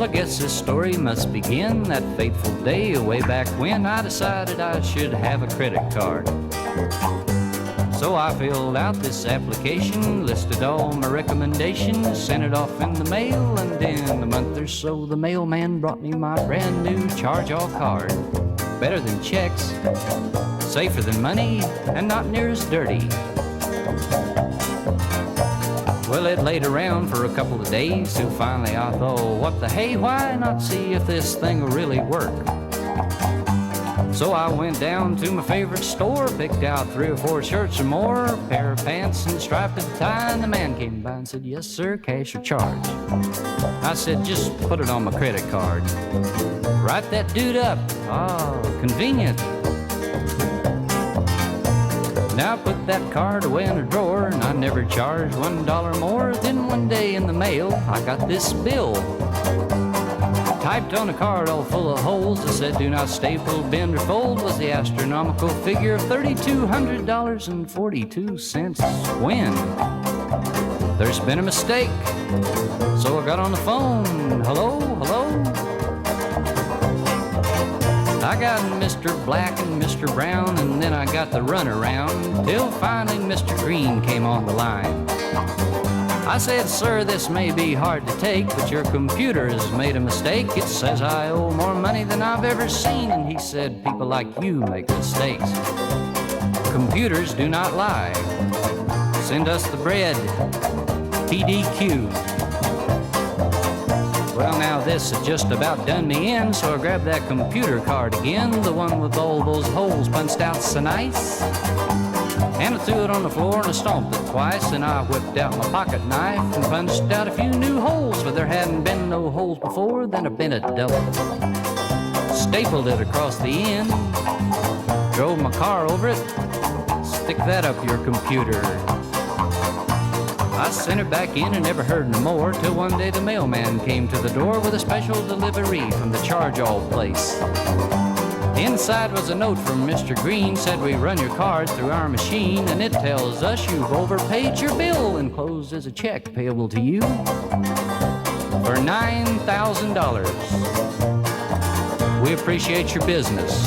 Well, I guess this story must begin that fateful day way back when I decided I should have a credit card. So I filled out this application, listed all my recommendations, sent it off in the mail, and in a month or so the mailman brought me my brand new charge-off card. Better than checks, safer than money, and not near as dirty. Well, it laid around for a couple of days, till finally I thought, what the hey, why not see if this thing will really work? So I went down to my favorite store, picked out 3 or 4 shirts or more, a pair of pants and a striped tie, and the man came by and said, yes sir, cash or charge. I said, just put it on my credit card. Write that dude up. Oh, convenient. Now I put that card away in a drawer, and I never charged $1 more. Then one day in the mail, I got this bill. Typed on a card all full of holes that said, do not staple, bend, or fold, was the astronomical figure of $32,000.42. When? There's been a mistake. So I got on the phone. Hello, hello? I got Mr. Black and Mr. Brown, and then I got the runaround, till finally Mr. Green came on the line. I said, sir, this may be hard to take, but your computer has made a mistake. It says I owe more money than I've ever seen. And he said, people like you make mistakes. Computers do not lie. Send us the bread. TDQ. Well, now this had just about done me in, so I grabbed that computer card again, the one with all those holes punched out so nice. And I threw it on the floor and I stomped it twice, and I whipped out my pocket knife and punched out a few new holes, for there hadn't been no holes before. Then I bent it double, stapled it across the end, drove my car over it. Stick that up your computer. I sent it back in and never heard no more, till one day the mailman came to the door with a special delivery from the charge-all place. Inside was a note from Mr. Green, said we run your card through our machine, and it tells us you've overpaid your bill. Enclosed is a check payable to you for $9,000. We appreciate your business.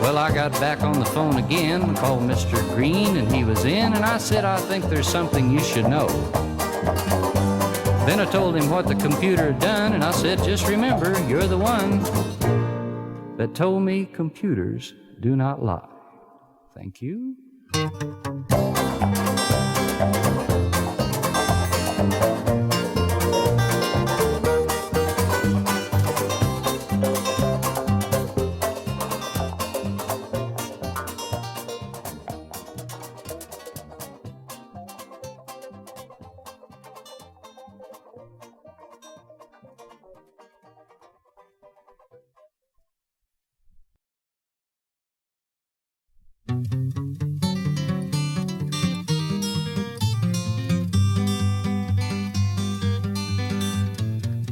Well, I got back on the phone again, called Mr. Green, and he was in, and I said, I think there's something you should know. Then I told him what the computer had done, and I said, just remember, you're the one that told me computers do not lie. Thank you.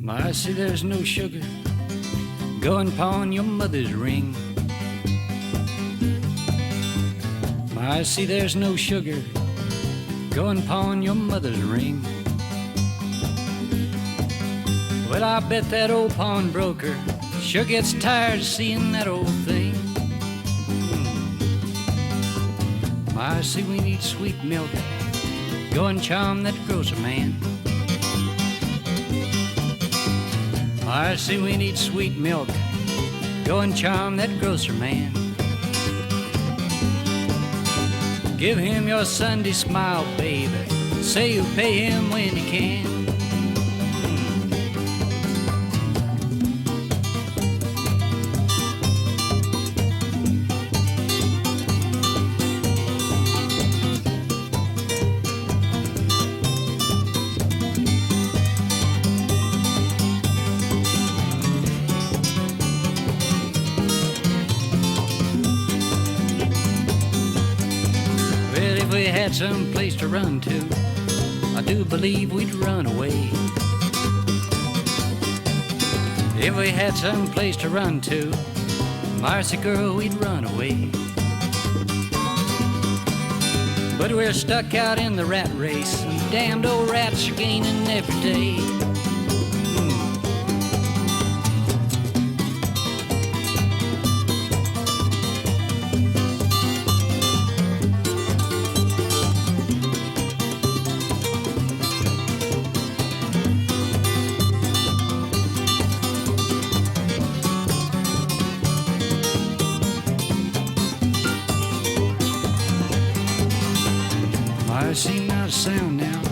Marcie, there's no sugar going pawn your mother's ring. Marcie, there's no sugar going pawn your mother's ring. Well, I bet that old pawnbroker sure gets tired of seeing that old thing. Marcie, we need sweet milk, go and charm that grocer man. Marcie, we need sweet milk, go and charm that grocer man. Give him your Sunday smile, baby, say you'll pay him when you can. Some place to run to, I do believe we'd run away. If we had some place to run to, Marcie girl, we'd run away. But we're stuck out in the rat race, damned old rats are gaining every day. Marcie, not a sound now.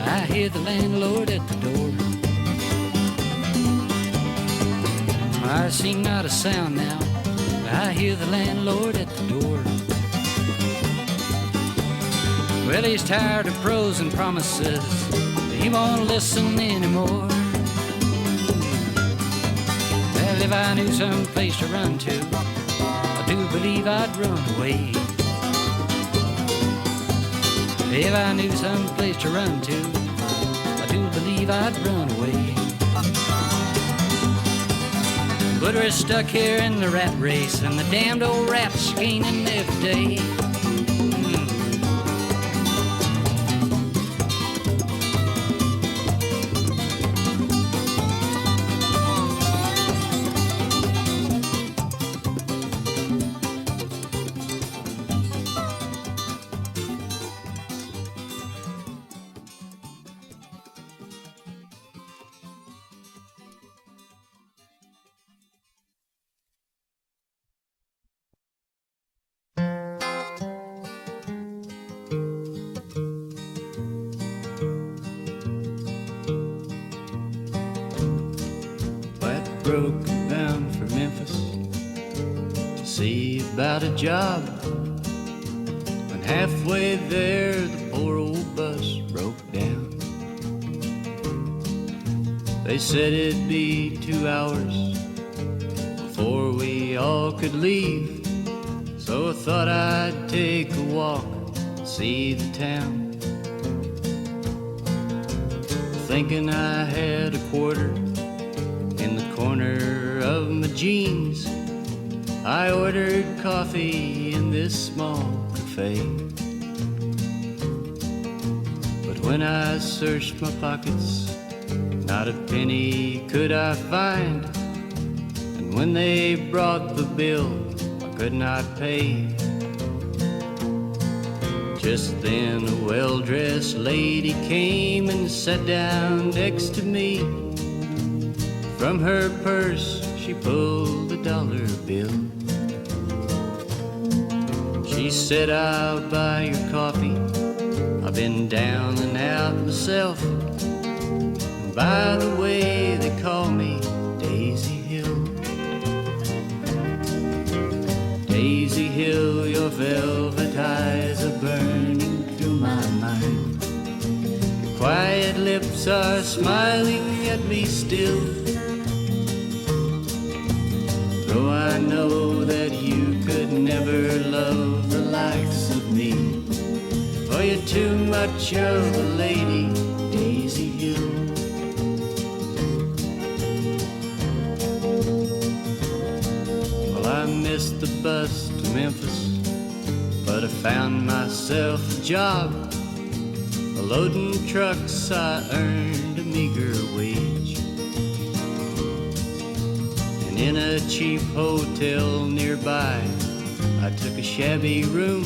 I hear the landlord at the door. Marcie, not a sound now. I hear the landlord at the door. Well, he's tired of pros and promises. He won't listen anymore. Well, if I knew some place to run to, I do believe I'd run away. If I knew some place to run to, I do believe I'd run away. But we're stuck here in the rat race, and the damned old rats gaining every day. Broke bound for Memphis to see about a job. And halfway there, the poor old bus broke down. They said it'd be 2 hours before we all could leave. So I thought I'd take a walk and see the town. Thinking I had a quarter in the corner of my jeans, I ordered coffee in this small cafe. But when I searched my pockets, not a penny could I find. And when they brought the bill, I could not pay. Just then a well-dressed lady came and sat down next to me. From her purse she pulled a $1 bill. She said, I'll buy your coffee. I've been down and out myself. And by the way, they call me Daisy Hill. Daisy Hill, your velvet eyes are burning through my mind. Your quiet lips are smiling at me still. Though I know that you could never love the likes of me, for you're too much of a lady, Daisy Hill. Well, I missed the bus to Memphis, but I found myself a job. Loading trucks, I earned a meager wage. In a cheap hotel nearby, I took a shabby room.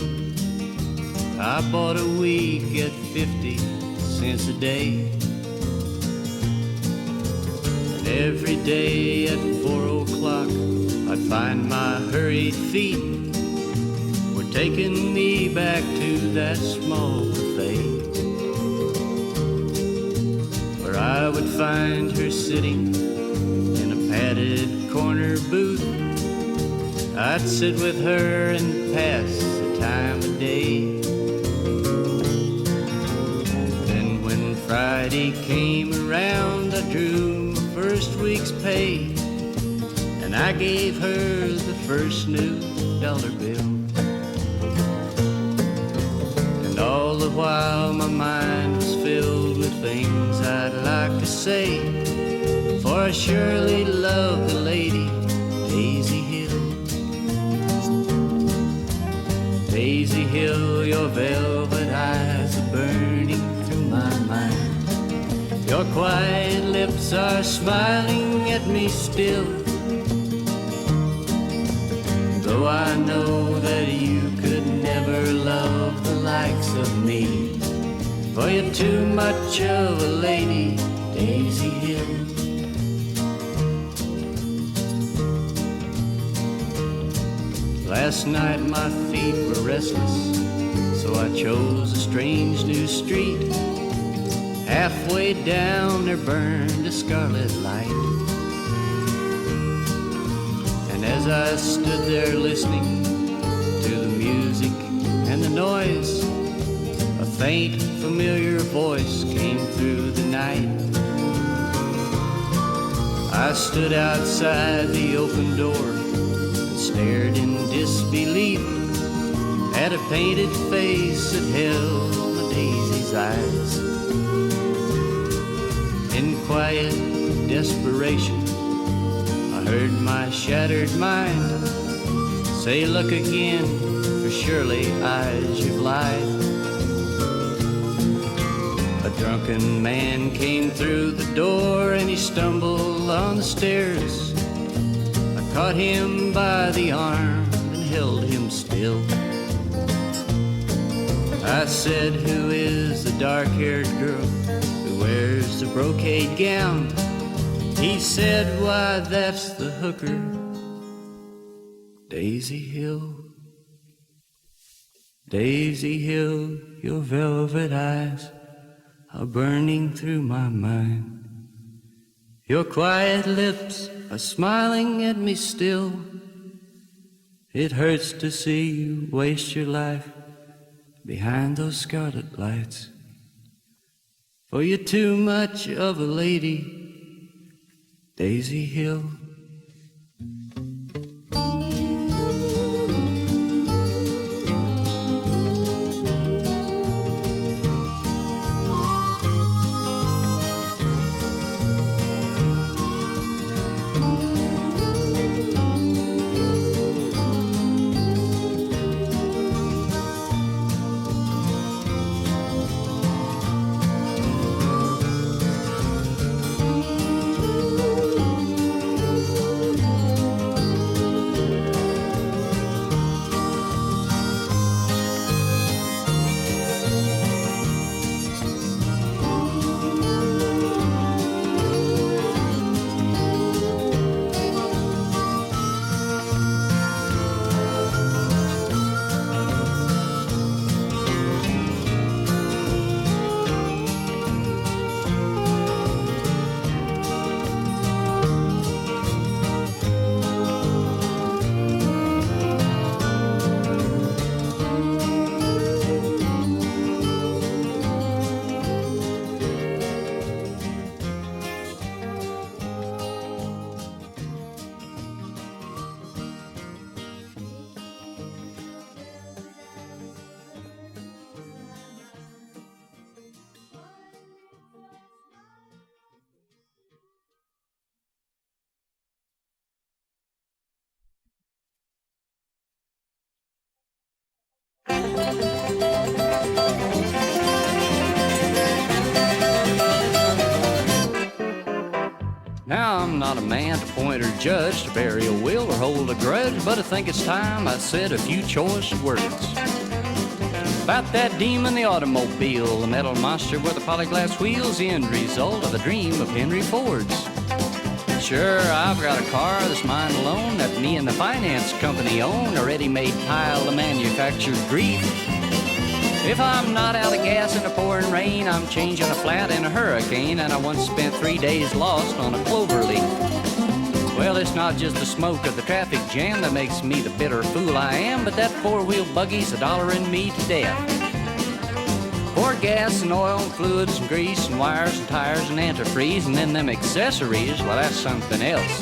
I bought a week at 50 cents a day. And every day at 4 o'clock, I'd find my hurried feet were taking me back to that small buffet, where I would find her sitting in a padded corner booth. I'd sit with her and pass the time of day. Then when Friday came around, I drew my first week's pay, and I gave her the first new $1 bill. And all the while my mind was filled with things I'd like to say, for I surely love the lady, Daisy Hill. Daisy Hill, your velvet eyes are burning through my Your quiet lips are smiling at me still, though I know that you could never love the likes of me, for you're too much of a lady, Daisy Hill. Last night my feet were restless, so I chose a strange new street. Halfway down there burned a scarlet light, and as I stood there listening to the music and the noise, a faint, familiar voice came through the night. I stood outside the open door and stared in disbelief at a painted face that held a daisy's eyes. In quiet desperation, I heard my shattered mind say, look again, for surely eyes you've lied. A drunken man came through the door and he stumbled on the stairs. I caught him by the arm and held him still. I said, who is the dark-haired girl who wears the brocade gown? He said, why, that's the hooker, Daisy Hill. Daisy Hill, your velvet eyes are burning through my mind. Your quiet lips are smiling at me still. It hurts to see you waste your life behind those scarlet lights, for you're too much of a lady, Daisy Hill. Now I'm not a man to point or judge, to bury a will or hold a grudge, but I think it's time I said a few choice words about that demon, the automobile, the metal monster with the polyglass wheels, the end result of a dream of Henry Ford's. Sure, I've got a car that's mine alone, that me and the finance company own, a ready-made pile of manufactured grief. If I'm not out of gas in the pouring rain, I'm changing a flat in a hurricane, and I once spent 3 days lost on a clover leaf. Well, it's not just the smoke of the traffic jam that makes me the bitter fool I am, but that four-wheel buggy's $1 me to death. Pour gas and oil and fluids and grease and wires and tires and antifreeze, and then them accessories, well, that's something else.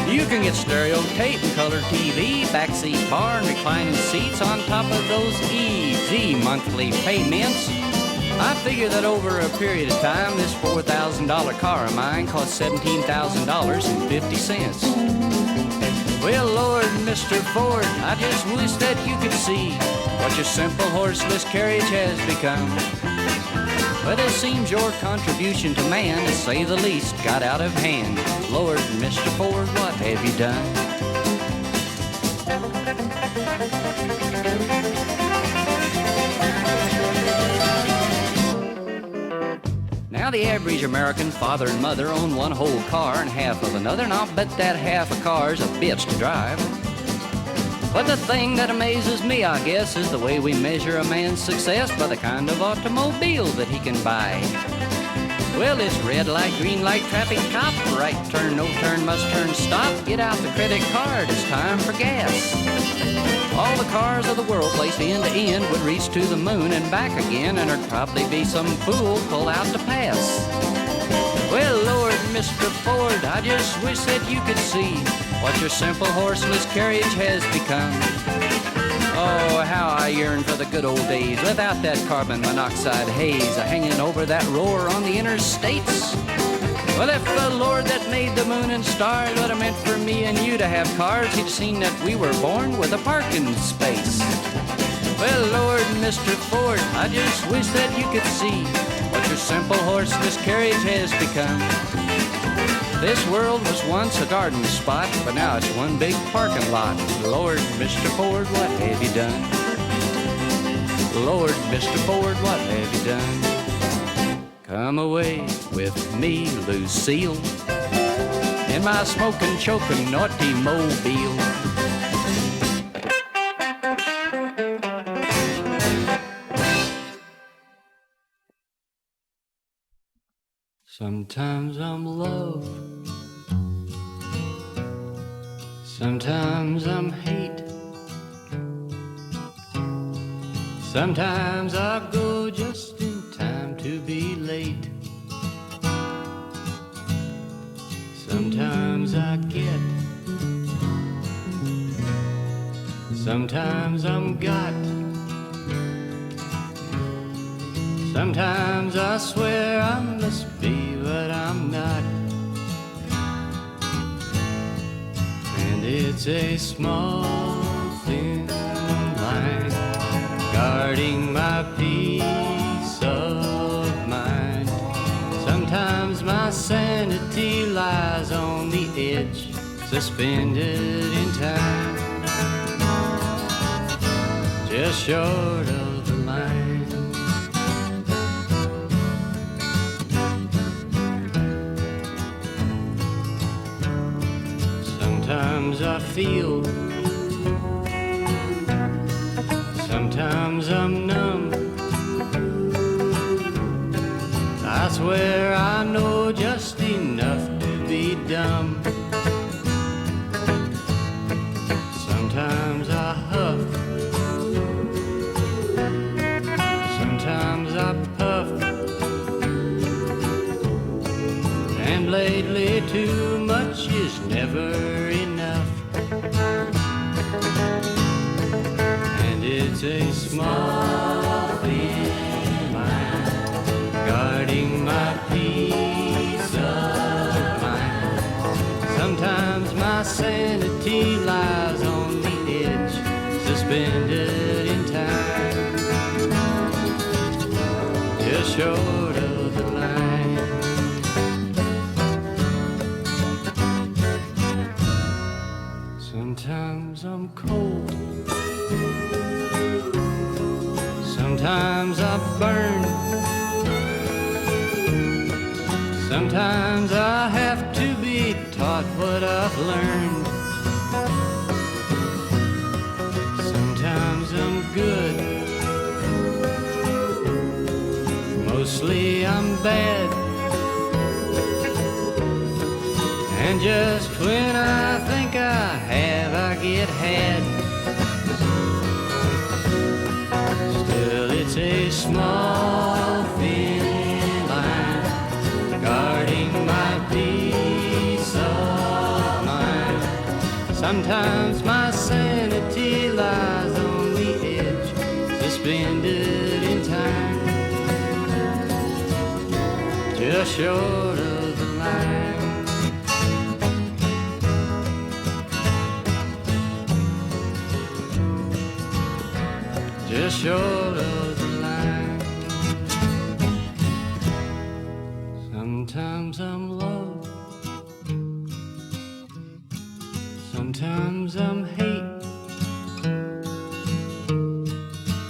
You can get stereo tape and color TV, backseat bar and reclining seats on top of those easy monthly payments. I figure that over a period of time, this $4,000 car of mine cost $17,000.50. Well, Lord, Mr. Ford, I just wish that you could see what your simple horseless carriage has become. But it seems your contribution to man, to say the least, got out of hand. Lord, Mr. Ford, what have you done? Now the average American father and mother own one whole car and half of another, and I'll bet that half a car's a bitch to drive. But the thing that amazes me, I guess, is the way we measure a man's success by the kind of automobile that he can buy. Well, it's red light, green light, traffic cop, right turn, no turn, must turn, stop, get out the credit card, it's time for gas. All the cars of the world placed end to end would reach to the moon and back again, and there'd probably be some fool pull out to pass. Well, Lord, Mr. Ford, I just wish that you could see what your simple horseless carriage has become. Oh, how I yearn for the good old days without that carbon monoxide haze hanging over that roar on the interstates. Well, if the Lord that made the moon and stars would have meant for me and you to have cars, he'd seen that we were born with a parking space. Well, Lord, Mr. Ford, I just wish that you could see what your simple horseless carriage has become. This world was once a garden spot, but now it's one big parking lot. Lord, Mr. Ford, what have you done? Lord, Mr. Ford, what have you done? Come away with me, Lucille, in my smoking, choking, naughty mobile. Sometimes I'm love, sometimes I'm hate, sometimes I go just in time to be late. Sometimes I get, sometimes I'm got, sometimes I swear I must be, but I'm not. And it's a small, thin line guarding my peace of mind. Sometimes my sanity lies on the edge, suspended in time, just short of the line. Sometimes I feel, sometimes I'm numb. I swear I know just enough to be dumb. Sometimes I huff, sometimes I puff, and lately too much is never enough. And it's a small thin line guarding my peace of mind. Sometimes my sanity lies on the edge, suspended in time, just short of the line. Sometimes I'm cold, sometimes I burn, sometimes I have to be taught what I've learned. Sometimes I'm good, mostly I'm bad, and just when I think I have, I get had. Still it's a small thin line guarding my peace of mind. Sometimes my sanity lies on the edge, suspended in time, just short of the line. Just short of the line. Sometimes I'm hate,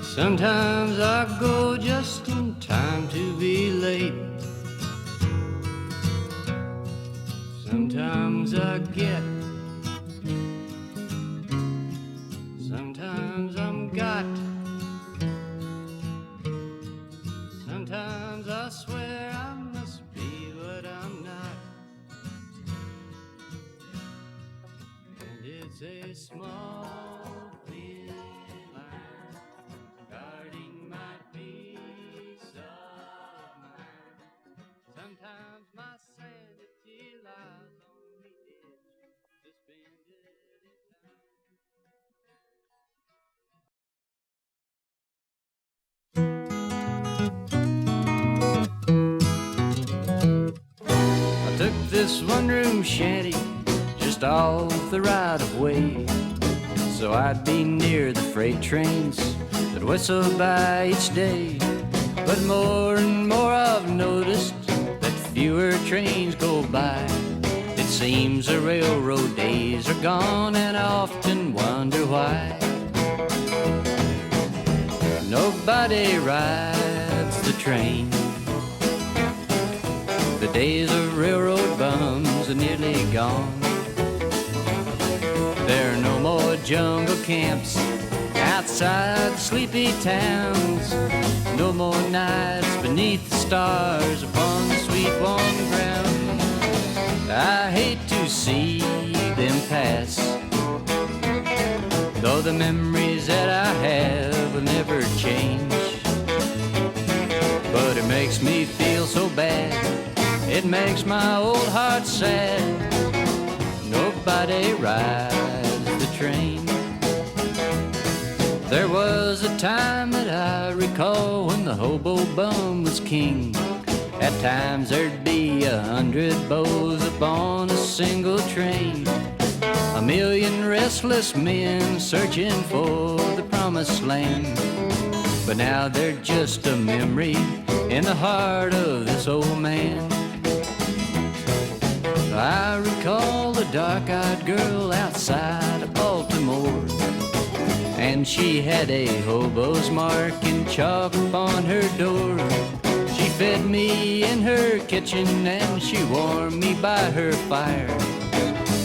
sometimes I go just in time to be late. Sometimes I get, sometimes I'm got, sometimes I swear I must be what I'm not. And it's a small thin line guarding my peace of mind. Sometimes my sanity lies on the edge, suspended in time. I took this one-room shanty just off the right-of-way, so I'd be near the freight trains that whistle by each day. But more and more I've noticed that fewer trains go by. It seems the railroad days are gone, and I often wonder why. Nobody rides the train. The days of railroad bums are nearly gone. There are no more jungle camps outside sleepy towns, no more nights beneath the stars upon the sweet warm ground. I hate to see them pass, though the memories that I have will never change. But it makes me feel so bad, it makes my old heart sad. Nobody rides the train. There was a time that I recall when the hobo bum was king. At times there'd be 100 beaux upon a single train, 1,000,000 restless men searching for the promised land. But now they're just a memory in the heart of this old man. I recall a dark-eyed girl outside of Baltimore, and she had a hobo's mark in chalk upon her door. She fed me in her kitchen and she warmed me by her fire.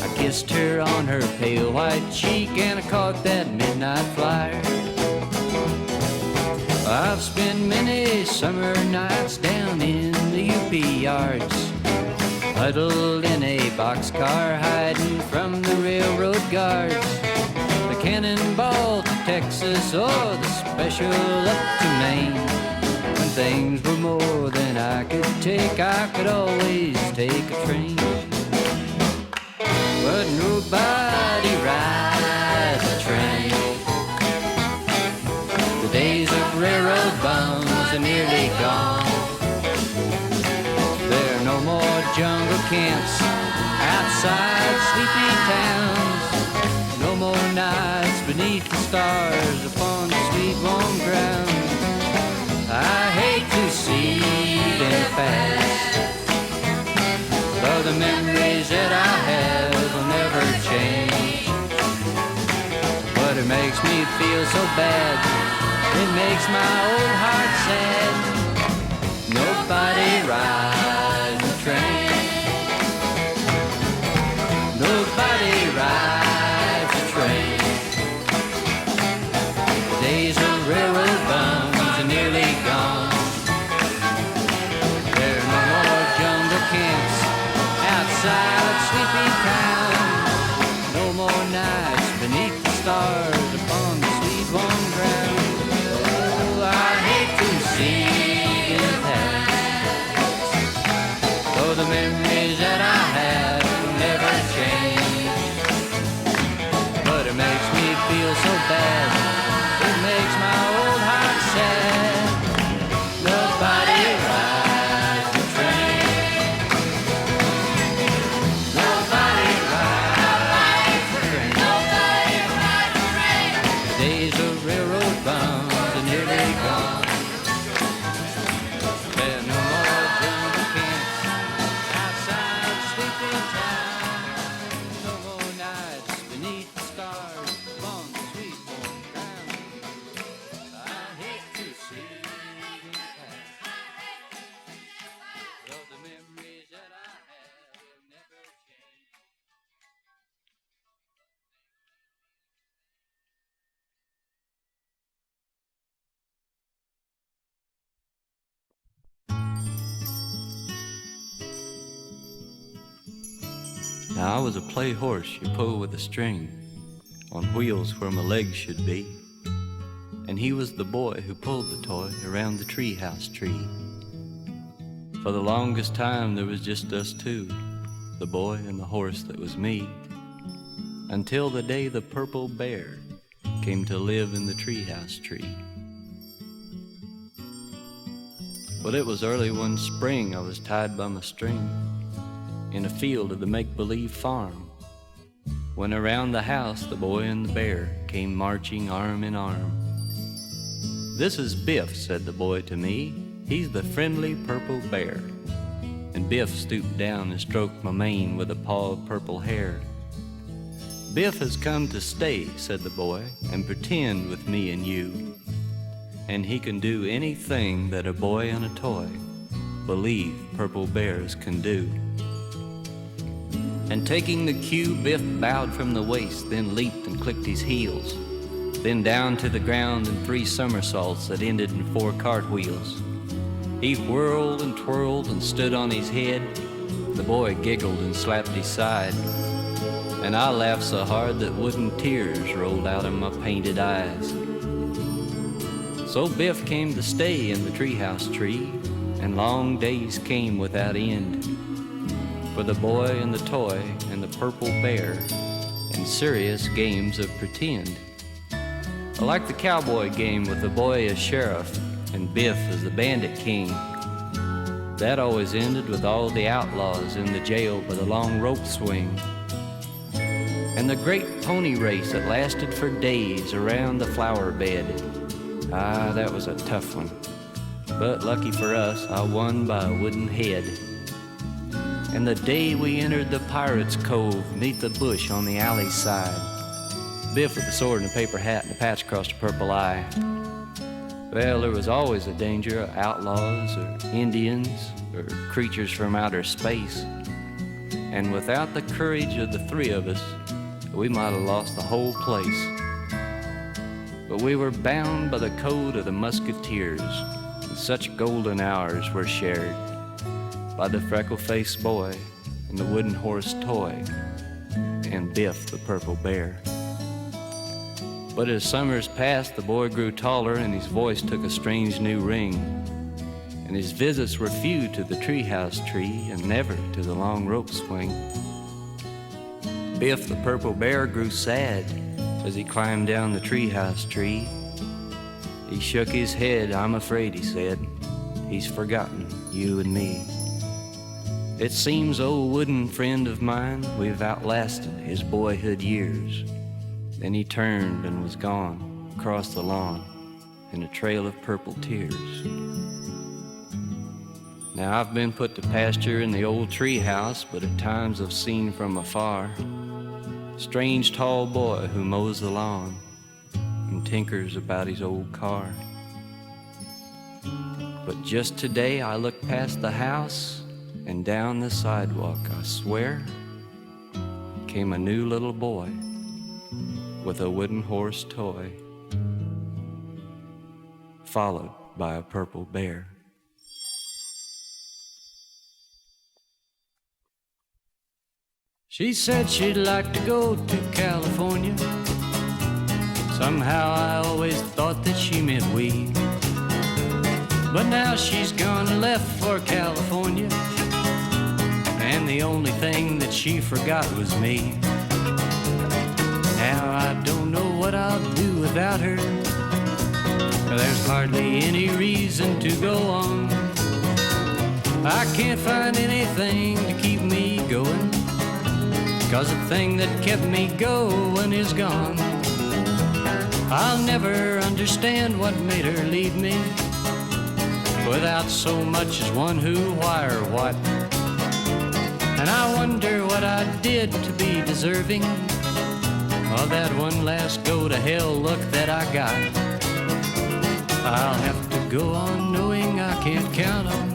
I kissed her on her pale white cheek and I caught that midnight flyer. I've spent many summer nights down in the UP yards, huddled in a boxcar hiding from the railroad guards. The cannonball to Texas or the special up to Maine. When things were more than I could take, I could always take a train. But nobody rides a train. The days of railroad bums are nearly gone. There are no more jungle camps outside sleepy towns, no more nights beneath the stars upon the sweet warm ground. I hate to see them pass, though the memories that I have will never change. But it makes me feel so bad, it makes my old heart sad. Nobody rides the train. Nobody rides the train. The days of railroad bums are nearly gone. There are no more jungle camps outside sleepy towns, no more nights beneath the stars upon the sweet warm ground. Oh, I hate to see Now I was a play horse you pull with a string, on wheels where my legs should be. And he was the boy who pulled the toy around the treehouse tree. For the longest time there was just us two, the boy and the horse that was me, until the day the purple bear came to live in the treehouse tree. But it was early one spring I was tied by my string in a field of the make-believe farm, when around the house the boy and the bear came marching arm in arm. "This is Biff," said the boy to me, "he's the friendly purple bear." And Biff stooped down and stroked my mane with a paw of purple hair. "Biff has come to stay," said the boy, "and pretend with me and you. And he can do anything that a boy and a toy believe purple bears can do." And taking the cue, Biff bowed from the waist, then leaped and clicked his heels, then down to the ground in 3 somersaults that ended in 4 cartwheels. He whirled and twirled and stood on his head. The boy giggled and slapped his side, and I laughed so hard that wooden tears rolled out of my painted eyes. So Biff came to stay in the treehouse tree, and long days came without end for the boy and the toy and the purple bear, and serious games of pretend. Like the cowboy game with the boy as sheriff and Biff as the bandit king. That always ended with all the outlaws in the jail by the long rope swing. And the great pony race that lasted for days around the flower bed. Ah, that was a tough one. But lucky for us, I won by a wooden head. And the day we entered the Pirate's Cove, neath the bush on the alley side, Biff with a sword and a paper hat and a patch across a purple eye. Well, there was always a danger of outlaws or Indians or creatures from outer space. And without the courage of the 3 of us, we might have lost the whole place. But we were bound by the code of the musketeers, and such golden hours were shared by the freckle-faced boy and the wooden horse toy and Biff the purple bear. But as summers passed, the boy grew taller and his voice took a strange new ring, and his visits were few to the treehouse tree and never to the long rope swing. Biff the purple bear grew sad as he climbed down the treehouse tree. He shook his head. "I'm afraid," he said, "he's forgotten you and me. It seems, old wooden friend of mine, we've outlasted his boyhood years." Then he turned and was gone across the lawn in a trail of purple tears. Now I've been put to pasture in the old treehouse, but at times I've seen from afar strange tall boy who mows the lawn and tinkers about his old car. But just today I looked past the house and down the sidewalk, I swear, came a new little boy with a wooden horse toy, followed by a purple bear. She said she'd like to go to California. Somehow I always thought that she meant we. But now she's gone and left for California, and the only thing that she forgot was me. Now I don't know what I'll do without her. There's hardly any reason to go on. I can't find anything to keep me going, 'cause the thing that kept me going is gone. I'll never understand what made her leave me without so much as one who, why, or what. And I wonder what I did to be deserving of that one last go to hell look that I got. I'll have to go on knowing I can't count on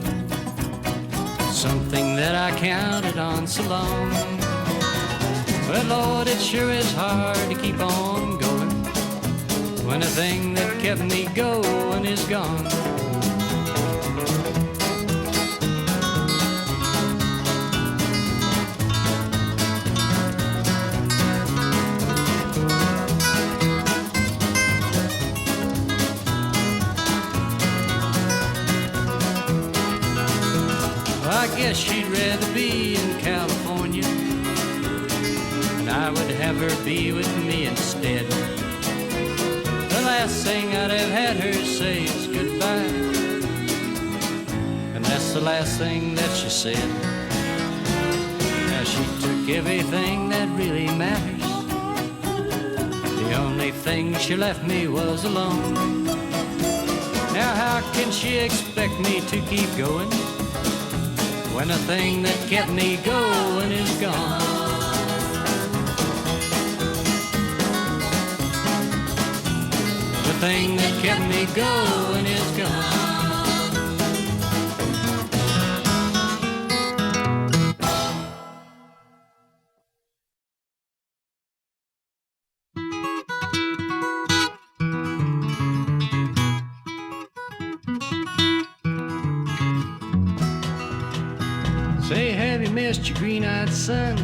something that I counted on so long. But Lord, it sure is hard to keep on going when the thing that kept me going is gone. I guess she'd rather be in California, and I would have her be with me instead. The last thing I'd have had her say is goodbye, and that's the last thing that she said. Now she took everything that really matters. The only thing she left me was alone. Now how can she expect me to keep going when the thing that kept me going is gone? The thing that kept me going is gone. Say, have you missed your green-eyed son?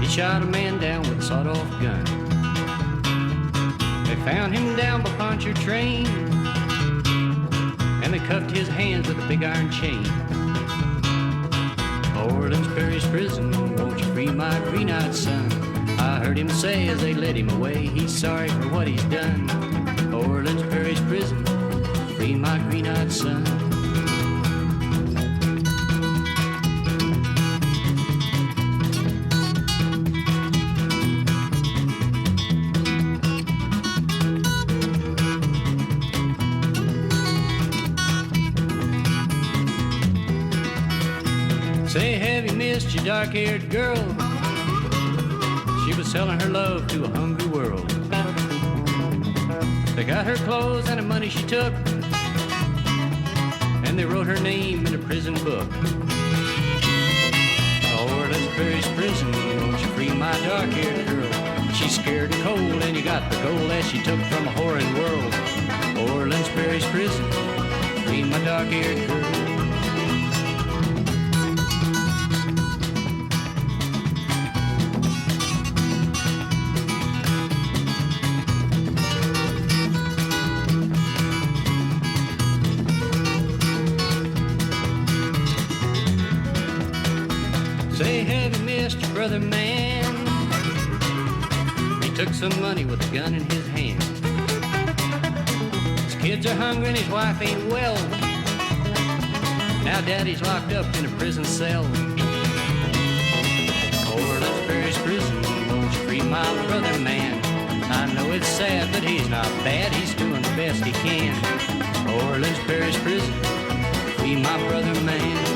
He shot a man down with a sawed-off gun. They found him down by Pontchartrain, and they cuffed his hands with a big iron chain. Orleans Parish prison, won't you free my green-eyed son? I heard him say as they led him away, he's sorry for what he's done. Orleans Parish prison, free my green-eyed son. Say, have you missed your dark-haired girl? She was selling her love to a hungry world. They got her clothes and the money she took, and they wrote her name in a prison book. Orleans Parish prison, won't you free my dark-haired girl? She's scared and cold, and you got the gold that she took from a whoring world. Orleans Parish prison, free my dark-haired girl. Say, have you missed your brother, man? He took some money with a gun in his hand. His kids are hungry and his wife ain't well. Now daddy's locked up in a prison cell. Orleans Parish prison, won't you free my brother, man? I know it's sad, but he's not bad. He's doing the best he can. Orleans Parish prison, free my brother, man.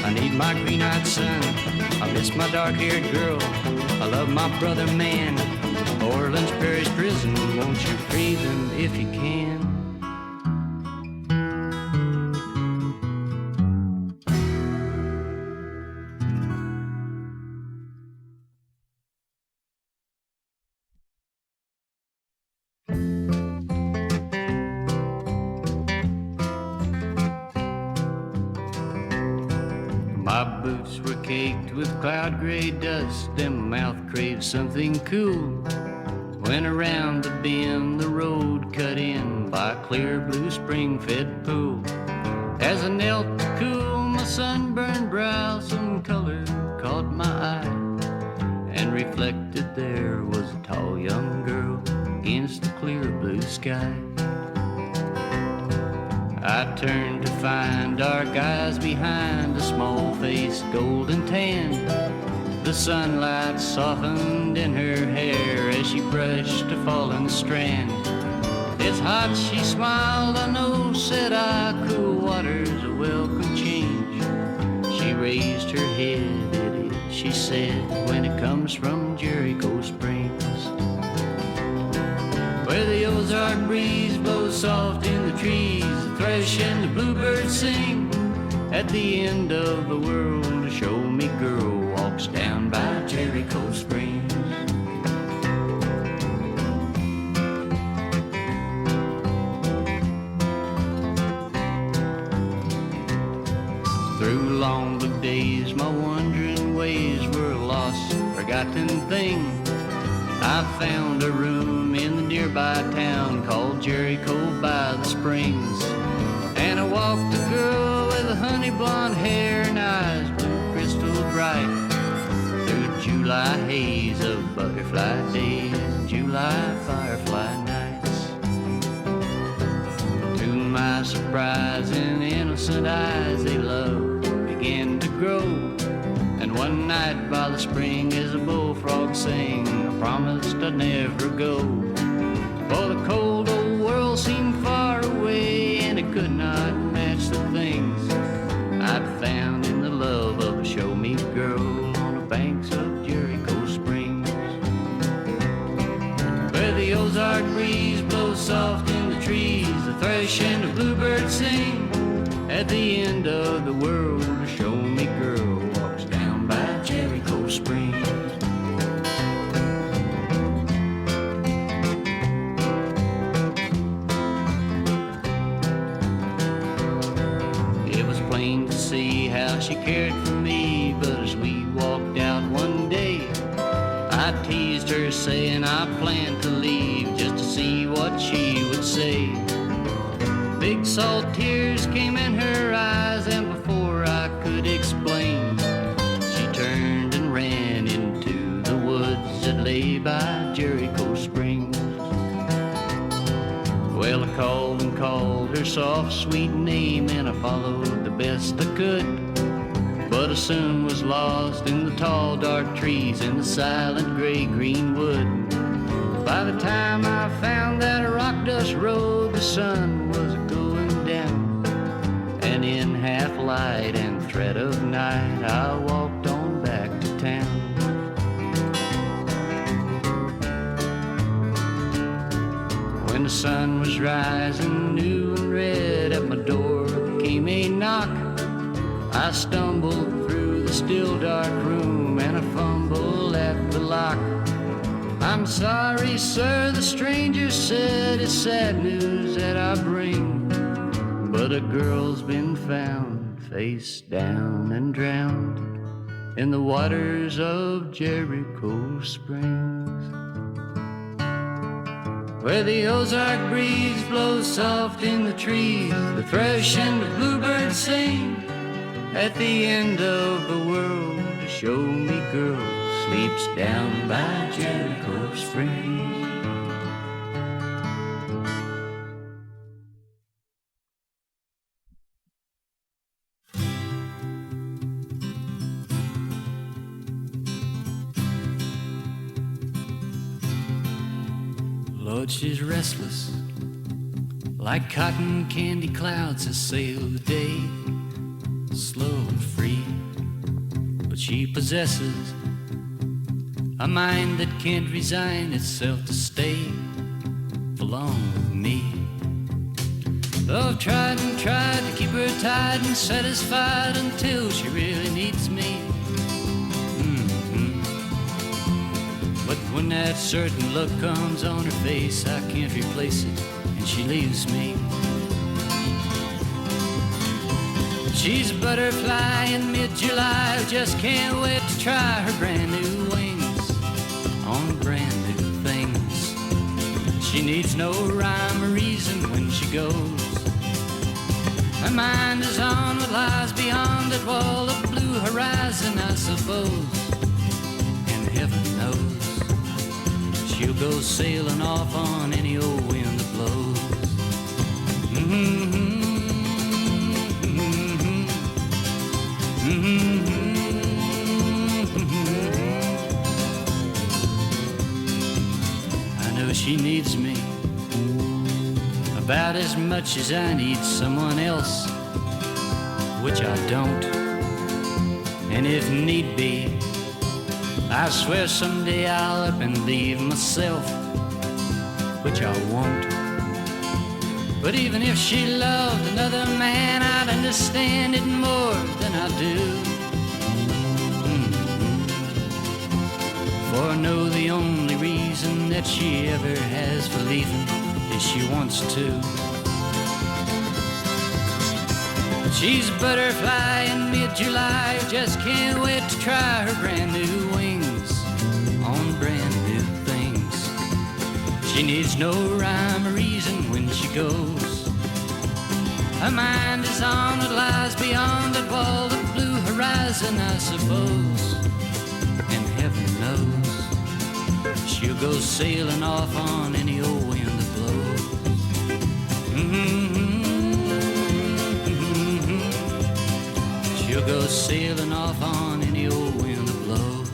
I need my green-eyed son. I miss my dark-haired girl. I love my brother, man. Orleans Parish prison, won't you free them if you can? My boots were caked with cloud gray dust, and my mouth craved something cool. Went around the bend, the road cut in by a clear blue spring-fed pool. As I knelt to cool my sunburned brow, some color caught my eye, and reflected there was a tall young girl against the clear blue sky. I turned to find dark eyes behind a small face, golden tan. The sunlight softened in her hair as she brushed a fallen strand. It's hot, she smiled, I know, said I, cool water's a welcome change. She raised her head, it is, she said, when it comes from Jerico Springs, where the Ozark breeze blows soft in the trees, the thrush and the bluebird sing. At the end of the world, a show-me girl walks down by Jerico Springs. forgotten thing. I found a room in the nearby town called Jerico by the Springs. And I walked a girl with a honey blonde hair and eyes blue crystal bright through the July haze of butterfly days and July firefly nights. To my surprise and innocent eyes, they love began to grow. And one night by the spring as a bullfrog sang, I promised I'd never go. For the cold old world seemed far away, and it could not match the things I'd found in the love of a show-me girl on the banks of Jerico Springs. Where the Ozark breeze blows soft in the trees, the thrush and the bluebird sing. At the end of the world, a show-me girl walks down by Jerico Springs. It was plain to see how she cared for me, but as we walked out one day, I teased her saying I planned to leave just to see what she would say. Big salt tears came in her eyes, and before I could explain, she turned and ran into the woods that lay by Jerico Springs. Well, I called and called her soft, sweet name, and I followed the best I could. But I soon was lost in the tall, dark trees and the silent gray-green wood. By the time I found that rock dust road, the sun was going down, and in half light and threat of night, I walked on back to town. When the sun was rising new and red, at my door came a knock. I stumbled through the still dark room and I fumbled at the lock. I'm sorry, sir, the stranger said, it's sad news that I bring, but a girl's been found face down and drowned in the waters of Jerico Springs. Where the Ozark breeze blows soft in the trees, the thrush and the bluebird sing. At the end of the world, a show-me girl sleeps down by Jerico Springs. Lord, she's restless, like cotton candy clouds that sail the day, slow and free. But she possesses a mind that can't resign itself to stay for long with me. Oh, I've tried and tried to keep her tied and satisfied until she really needs me. But when that certain look comes on her face, I can't replace it, and she leaves me. She's a butterfly in mid-July, who just can't wait to try her brand new wings on brand new things. She needs no rhyme or reason when she goes. Her mind is on what lies beyond that wall of blue horizon, I suppose. And heaven knows she'll go sailing off on any old wind that blows. I know she needs me about as much as I need someone else, which I don't. And if need be, I swear someday I'll up and leave myself, which I won't. But even if she loved another man, I'd understand it more than I do. For I know the only reason that she ever has for leaving is she wants to. She's a butterfly in mid-July who just can't wait to try her brand new wings brand new things. She needs no rhyme or reason when she goes. Her mind is on what lies beyond that wall of blue horizon, I suppose. And heaven knows she'll go sailing off on any old wind that blows. She'll go sailing off on any old wind that blows.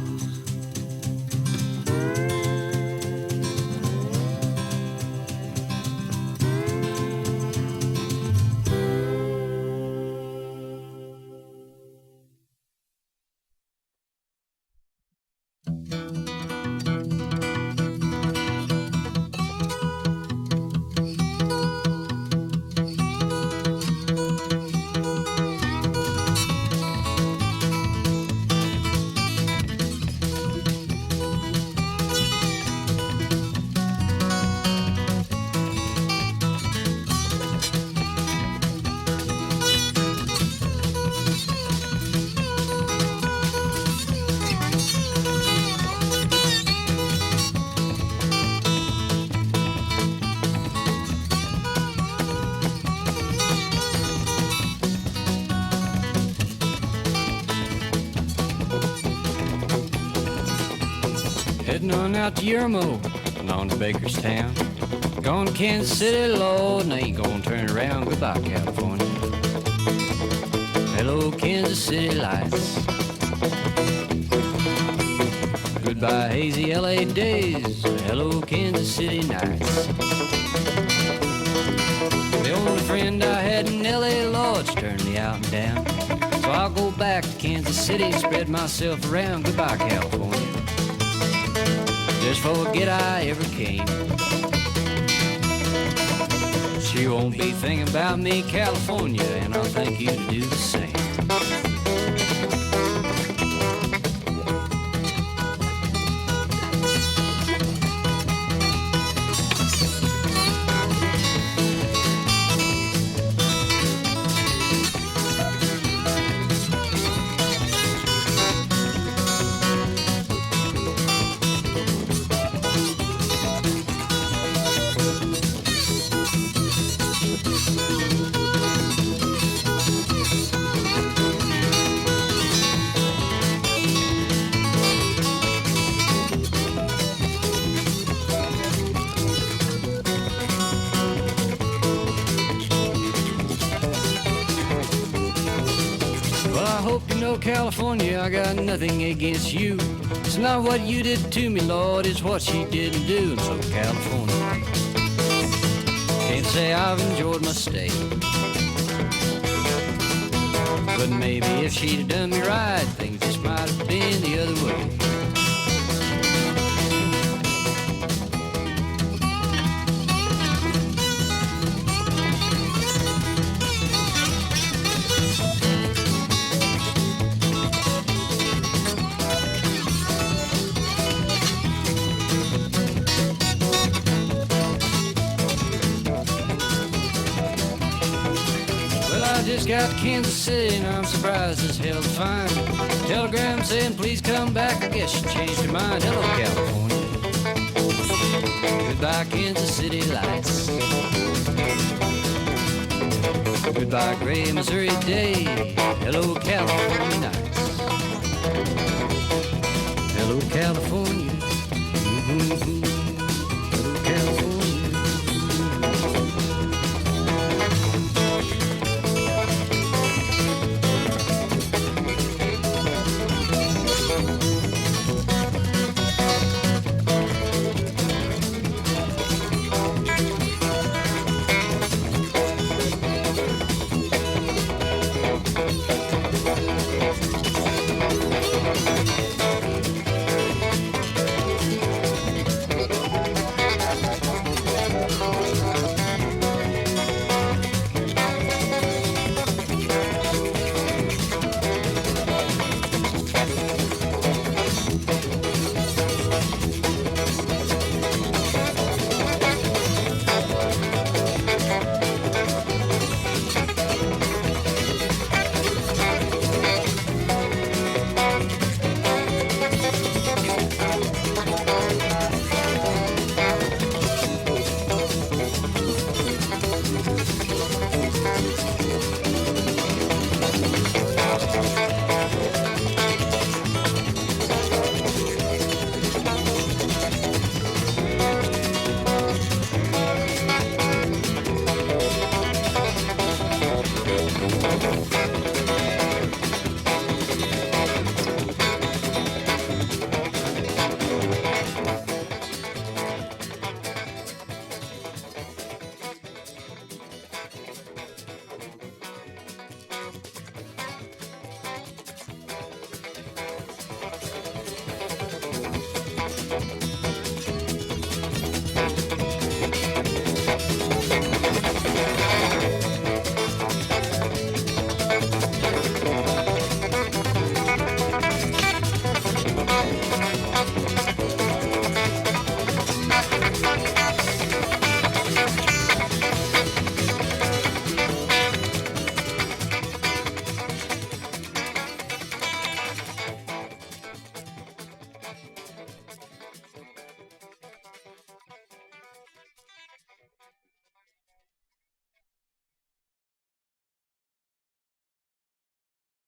Heading on out to Yermo and on to Bakerstown. Going to Kansas City, Lord, and I ain't gonna turn around. Goodbye, California. Hello, Kansas City lights. Goodbye, hazy LA days. Hello, Kansas City nights. The only friend I had in LA, Lord's turned me out and down. So I'll go back to Kansas City and spread myself around. Goodbye, California. Just forget I ever came. She won't be thinking about me, California, and I'll thank you to do the same. California, I got nothing against you. It's not what you did to me, Lord, it's what she didn't do. And so, California, can't say I've enjoyed my stay. But maybe if she'd have done me right, things just might have been the other way. Just got to Kansas City and I'm surprised as hell to find telegram saying please come back. I guess she changed her mind. Hello, California. Goodbye, Kansas City lights. Goodbye, gray Missouri day. Hello, California nights. Hello, California.